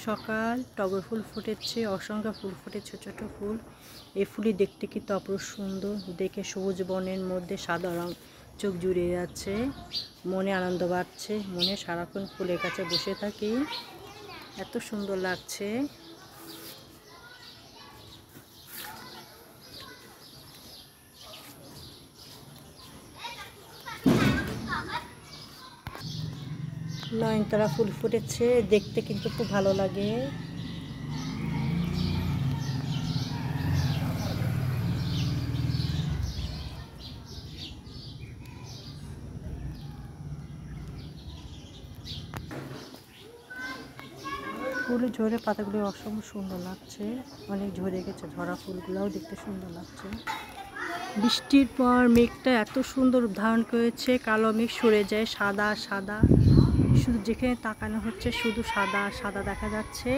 সকাল টগর ফুল ফুটেছে, অসংখ্য ফুল ফুটে, ছোট ছোট ফুল। এই ফুলই দেখতে কিন্তু অপরূপ সুন্দর, দেখে সবুজ বনের মধ্যে সাদা রং চোখ জুড়িয়ে যাচ্ছে, মনে আনন্দ বাড়ছে, মনে সারাক্ষণ ফুলের কাছে বসে থাকি, এত সুন্দর লাগছে। নয়নতারা ফুল ফুটেছে, দেখতে কিন্তু খুব ভালো লাগে। ফুল ঝরে পাতাগুলো অসম্ভব সুন্দর লাগছে, অনেক ঝরে গেছে, ঝরা ফুলগুলোও দেখতে সুন্দর লাগছে। বৃষ্টির পর মেঘটা এত সুন্দর ধারণ করেছে, কালো মেঘ সরে যায়, সাদা সাদা, শুধু যেখানে তাকানো হচ্ছে শুধু সাদা সাদা দেখা যাচ্ছে।